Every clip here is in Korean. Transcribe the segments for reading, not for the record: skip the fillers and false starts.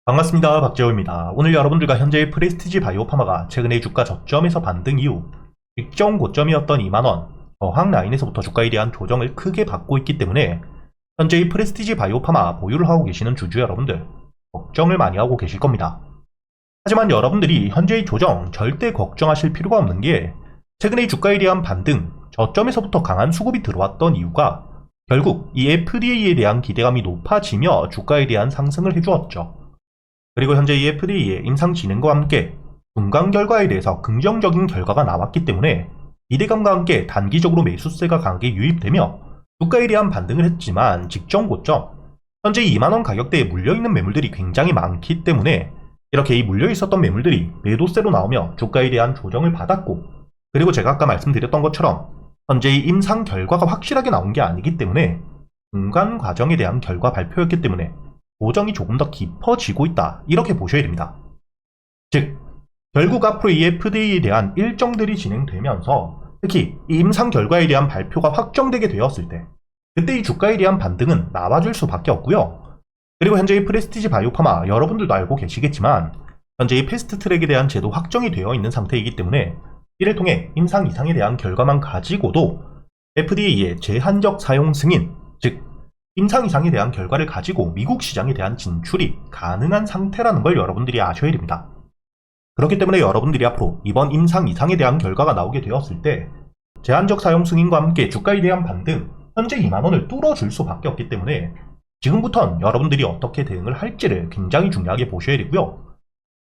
반갑습니다. 박재호입니다. 오늘 여러분들과 현재의 프레스티지 바이오파마가 최근의 주가 저점에서 반등 이후 직전 고점이었던 2만원 저항 라인에서부터 주가에 대한 조정을 크게 받고 있기 때문에 현재의 프레스티지 바이오파마 보유를 하고 계시는 주주 여러분들 걱정을 많이 하고 계실 겁니다. 하지만 여러분들이 현재의 조정 절대 걱정하실 필요가 없는 게 최근의 주가에 대한 반등 저점에서부터 강한 수급이 들어왔던 이유가 결국 이 FDA에 대한 기대감이 높아지며 주가에 대한 상승을 해주었죠. 그리고 현재 이 FDA의 임상 진행과 함께 분광 결과에 대해서 긍정적인 결과가 나왔기 때문에 기대감과 함께 단기적으로 매수세가 강하게 유입되며 주가에 대한 반등을 했지만 직전 고점 현재 2만원 가격대에 물려있는 매물들이 굉장히 많기 때문에 이렇게 이 물려있었던 매물들이 매도세로 나오며 주가에 대한 조정을 받았고, 그리고 제가 아까 말씀드렸던 것처럼 현재의 임상 결과가 확실하게 나온 게 아니기 때문에 분광 과정에 대한 결과 발표였기 때문에 조정이 조금 더 깊어지고 있다, 이렇게 보셔야 됩니다. 즉 결국 앞으로 이 FDA에 대한 일정들이 진행되면서 특히 이 임상 결과에 대한 발표가 확정되게 되었을 때 그때 이 주가에 대한 반등은 나와줄 수밖에 없고요. 그리고 현재 이 프레스티지 바이오파마 여러분들도 알고 계시겠지만 현재 이 패스트트랙에 대한 제도 확정이 되어 있는 상태이기 때문에 이를 통해 임상 이상에 대한 결과만 가지고도 FDA의 제한적 사용 승인, 즉 임상 이상에 대한 결과를 가지고 미국 시장에 대한 진출이 가능한 상태라는 걸 여러분들이 아셔야 됩니다. 그렇기 때문에 여러분들이 앞으로 이번 임상 이상에 대한 결과가 나오게 되었을 때 제한적 사용 승인과 함께 주가에 대한 반등 현재 2만원을 뚫어줄 수밖에 없기 때문에 지금부터는 여러분들이 어떻게 대응을 할지를 굉장히 중요하게 보셔야 되고요.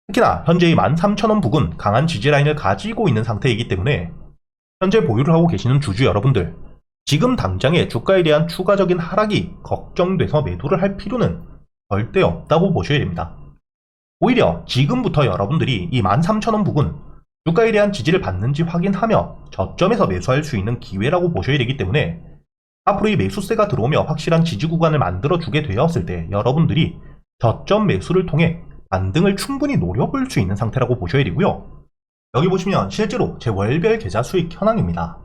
특히나 현재 13,000원 부근 강한 지지라인을 가지고 있는 상태이기 때문에 현재 보유를 하고 계시는 주주 여러분들, 지금 당장에 주가에 대한 추가적인 하락이 걱정돼서 매도를 할 필요는 절대 없다고 보셔야 됩니다. 오히려 지금부터 여러분들이 이 13,000원 부근 주가에 대한 지지를 받는지 확인하며 저점에서 매수할 수 있는 기회라고 보셔야 되기 때문에 앞으로 이 매수세가 들어오며 확실한 지지 구간을 만들어주게 되었을 때 여러분들이 저점 매수를 통해 반등을 충분히 노려볼 수 있는 상태라고 보셔야 되고요. 여기 보시면 실제로 제 월별 계좌 수익 현황입니다.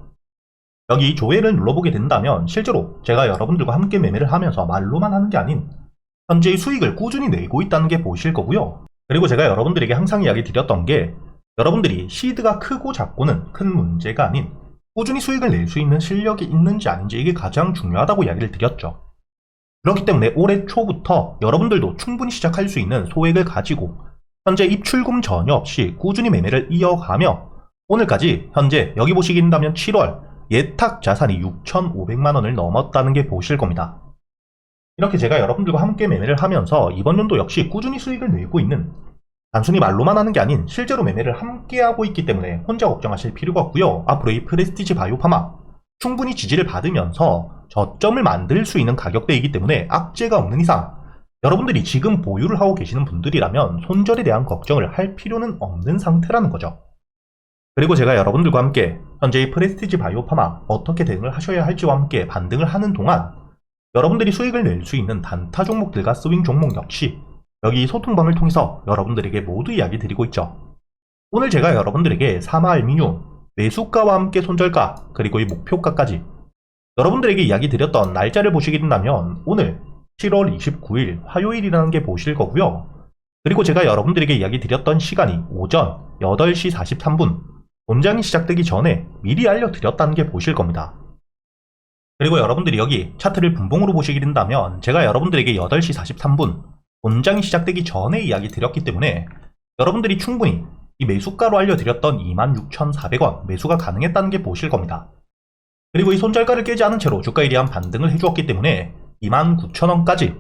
여기 조회를 눌러보게 된다면 실제로 제가 여러분들과 함께 매매를 하면서 말로만 하는 게 아닌 현재의 수익을 꾸준히 내고 있다는 게 보이실 거고요. 그리고 제가 여러분들에게 항상 이야기 드렸던 게 여러분들이 시드가 크고 작고는 큰 문제가 아닌 꾸준히 수익을 낼 수 있는 실력이 있는지 아닌지, 이게 가장 중요하다고 이야기를 드렸죠. 그렇기 때문에 올해 초부터 여러분들도 충분히 시작할 수 있는 소액을 가지고 현재 입출금 전혀 없이 꾸준히 매매를 이어가며 오늘까지 현재 여기 보시게 된다면 7월 예탁 자산이 6,500만원을 넘었다는 게 보실 겁니다. 이렇게 제가 여러분들과 함께 매매를 하면서 이번 연도 역시 꾸준히 수익을 내고 있는, 단순히 말로만 하는 게 아닌 실제로 매매를 함께 하고 있기 때문에 혼자 걱정하실 필요가 없고요. 앞으로 이 프레스티지 바이오파마 충분히 지지를 받으면서 저점을 만들 수 있는 가격대이기 때문에 악재가 없는 이상 여러분들이 지금 보유를 하고 계시는 분들이라면 손절에 대한 걱정을 할 필요는 없는 상태라는 거죠. 그리고 제가 여러분들과 함께 현재의 프레스티지 바이오파마 어떻게 대응을 하셔야 할지와 함께 반등을 하는 동안 여러분들이 수익을 낼 수 있는 단타 종목들과 스윙 종목 역시 여기 소통방을 통해서 여러분들에게 모두 이야기 드리고 있죠. 오늘 제가 여러분들에게 사마알미늄 매수가와 함께 손절가 그리고 이 목표가까지 여러분들에게 이야기 드렸던 날짜를 보시게 된다면 오늘 7월 29일 화요일이라는 게 보실 거고요. 그리고 제가 여러분들에게 이야기 드렸던 시간이 오전 8시 43분 본장이 시작되기 전에 미리 알려드렸다는 게 보실 겁니다. 그리고 여러분들이 여기 차트를 분봉으로 보시게 된다면 제가 여러분들에게 8시 43분 본장이 시작되기 전에 이야기 드렸기 때문에 여러분들이 충분히 이 매수가로 알려드렸던 26,400원 매수가 가능했다는 게 보실 겁니다. 그리고 이 손절가를 깨지 않은 채로 주가에 대한 반등을 해주었기 때문에 29,000원까지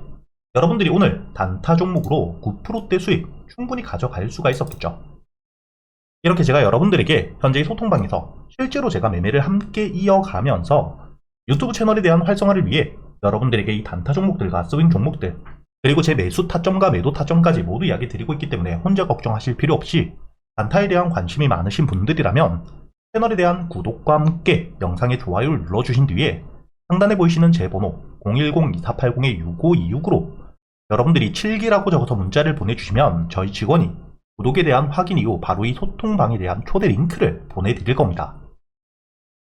여러분들이 오늘 단타 종목으로 9%대 수익 충분히 가져갈 수가 있었겠죠. 이렇게 제가 여러분들에게 현재의 소통방에서 실제로 제가 매매를 함께 이어가면서 유튜브 채널에 대한 활성화를 위해 여러분들에게 이 단타 종목들과 스윙 종목들 그리고 제 매수 타점과 매도 타점까지 모두 이야기 드리고 있기 때문에 혼자 걱정하실 필요 없이 단타에 대한 관심이 많으신 분들이라면 채널에 대한 구독과 함께 영상에 좋아요를 눌러주신 뒤에 상단에 보이시는 제 번호 010-2480-6526으로 여러분들이 7기라고 적어서 문자를 보내주시면 저희 직원이 구독에 대한 확인 이후 바로 이 소통방에 대한 초대 링크를 보내드릴 겁니다.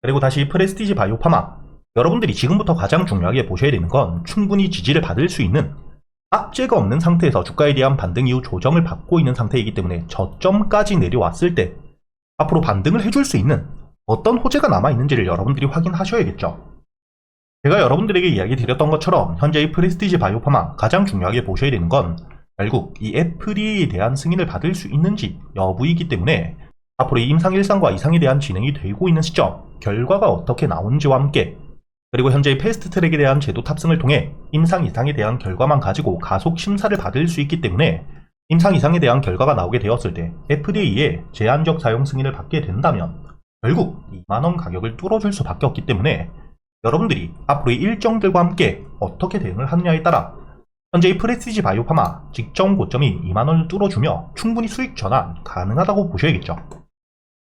그리고 다시 프레스티지 바이오파마, 여러분들이 지금부터 가장 중요하게 보셔야 되는 건 충분히 지지를 받을 수 있는 악재가 없는 상태에서 주가에 대한 반등 이후 조정을 받고 있는 상태이기 때문에 저점까지 내려왔을 때 앞으로 반등을 해줄 수 있는 어떤 호재가 남아있는지를 여러분들이 확인하셔야겠죠. 제가 여러분들에게 이야기 드렸던 것처럼 현재의 프레스티지 바이오파마 가장 중요하게 보셔야 되는 건 결국 이 FDA에 대한 승인을 받을 수 있는지 여부이기 때문에 앞으로 임상 1상과 2상에 대한 진행이 되고 있는 시점, 결과가 어떻게 나온지와 함께 그리고 현재의 패스트트랙에 대한 제도 탑승을 통해 임상 2상에 대한 결과만 가지고 가속 심사를 받을 수 있기 때문에 임상 2상에 대한 결과가 나오게 되었을 때 FDA의 제한적 사용 승인을 받게 된다면 결국 2만원 가격을 뚫어줄 수밖에 없기 때문에 여러분들이 앞으로의 일정들과 함께 어떻게 대응을 하느냐에 따라 현재의 프레스티지 바이오파마 직전 고점인 2만원을 뚫어주며 충분히 수익 전환 가능하다고 보셔야겠죠.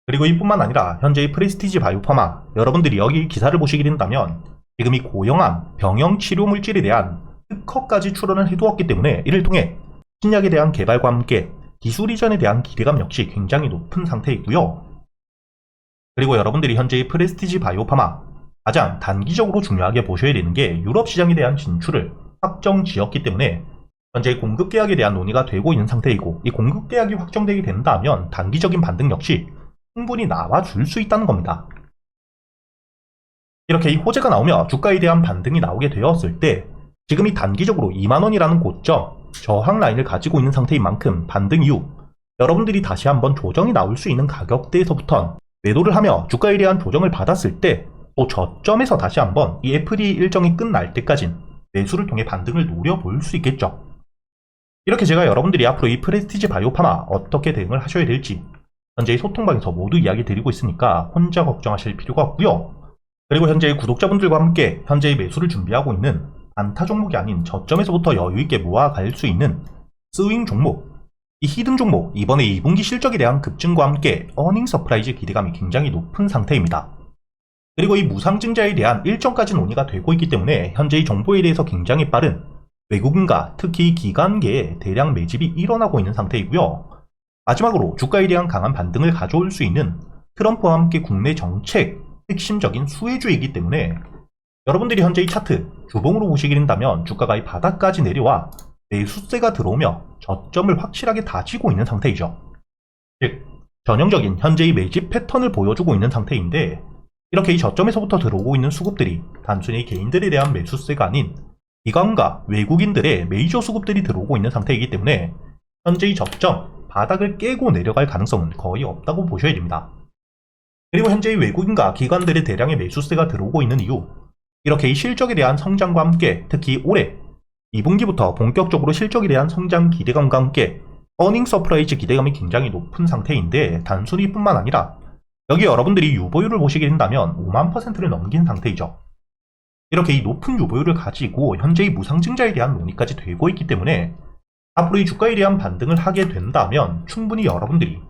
그리고 이뿐만 아니라 현재의 프레스티지 바이오파마 여러분들이 여기 기사를 보시게 된다면 지금 이 고형암 병형 치료 물질에 대한 특허까지 출원을 해두었기 때문에 이를 통해 신약에 대한 개발과 함께 기술 이전에 대한 기대감 역시 굉장히 높은 상태이고요. 그리고 여러분들이 현재의 프레스티지 바이오파마 가장 단기적으로 중요하게 보셔야 되는 게 유럽 시장에 대한 진출을 확정 지었기 때문에 현재 공급 계약에 대한 논의가 되고 있는 상태이고 이 공급 계약이 확정되게 된다면 단기적인 반등 역시 충분히 나와줄 수 있다는 겁니다. 이렇게 이 호재가 나오며 주가에 대한 반등이 나오게 되었을 때 지금이 단기적으로 2만원이라는 고점 저항 라인을 가지고 있는 상태인 만큼 반등 이후 여러분들이 다시 한번 조정이 나올 수 있는 가격대에서부터 매도를 하며 주가에 대한 조정을 받았을 때 또 저점에서 다시 한번 이 FD 일정이 끝날 때까진 매수를 통해 반등을 노려볼 수 있겠죠. 이렇게 제가 여러분들이 앞으로 이 프레스티지 바이오파마 어떻게 대응을 하셔야 될지 현재의 소통방에서 모두 이야기 드리고 있으니까 혼자 걱정하실 필요가 없고요. 그리고 현재의 구독자분들과 함께 현재의 매수를 준비하고 있는 단타 종목이 아닌 저점에서부터 여유있게 모아갈 수 있는 스윙 종목, 이 히든 종목 이번에 2분기 실적에 대한 급증과 함께 어닝 서프라이즈 기대감이 굉장히 높은 상태입니다. 그리고 이 무상증자에 대한 일정까지 논의가 되고 있기 때문에 현재의 정보에 대해서 굉장히 빠른 외국인과 특히 기관계의 대량 매집이 일어나고 있는 상태이고요. 마지막으로 주가에 대한 강한 반등을 가져올 수 있는 트럼프와 함께 국내 정책 핵심적인 수혜주이기 때문에 여러분들이 현재의 차트 주봉으로 보시게 된다면 주가가 이 바닥까지 내려와 매수세가 들어오며 저점을 확실하게 다지고 있는 상태이죠. 즉 전형적인 현재의 매집 패턴을 보여주고 있는 상태인데 이렇게 이 저점에서부터 들어오고 있는 수급들이 단순히 개인들에 대한 매수세가 아닌 기관과 외국인들의 메이저 수급들이 들어오고 있는 상태이기 때문에 현재의 저점 바닥을 깨고 내려갈 가능성은 거의 없다고 보셔야 됩니다. 그리고 현재의 외국인과 기관들의 대량의 매수세가 들어오고 있는 이유 이렇게 이 실적에 대한 성장과 함께 특히 올해 2분기부터 본격적으로 실적에 대한 성장 기대감과 함께 어닝 서프라이즈 기대감이 굉장히 높은 상태인데 단순히 뿐만 아니라 여기 여러분들이 유보율을 보시게 된다면 5만%를 넘긴 상태이죠. 이렇게 이 높은 유보율을 가지고 현재의 무상증자에 대한 논의까지 되고 있기 때문에 앞으로 이 주가에 대한 반등을 하게 된다면 충분히 여러분들이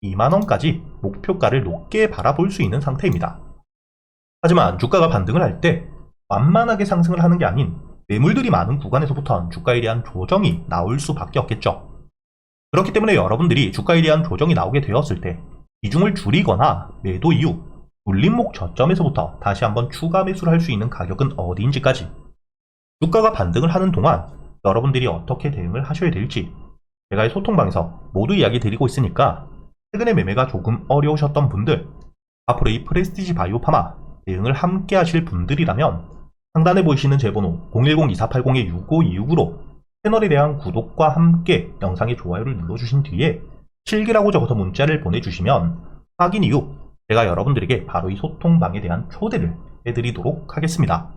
2만원까지 목표가를 높게 바라볼 수 있는 상태입니다. 하지만 주가가 반등을 할 때 완만하게 상승을 하는 게 아닌 매물들이 많은 구간에서부터 주가에 대한 조정이 나올 수밖에 없겠죠. 그렇기 때문에 여러분들이 주가에 대한 조정이 나오게 되었을 때 비중을 줄이거나 매도 이후 눌림목 저점에서부터 다시 한번 추가 매수를 할 수 있는 가격은 어디인지까지 주가가 반등을 하는 동안 여러분들이 어떻게 대응을 하셔야 될지 제가 이 소통방에서 모두 이야기 드리고 있으니까 최근에 매매가 조금 어려우셨던 분들 앞으로 이 프레스티지 바이오파마 대응을 함께 하실 분들이라면 상단에 보이시는 제 번호 010-2480-6526으로 채널에 대한 구독과 함께 영상의 좋아요를 눌러주신 뒤에 실기라고 적어서 문자를 보내주시면 확인 이후 제가 여러분들에게 바로 이 소통방에 대한 초대를 해드리도록 하겠습니다.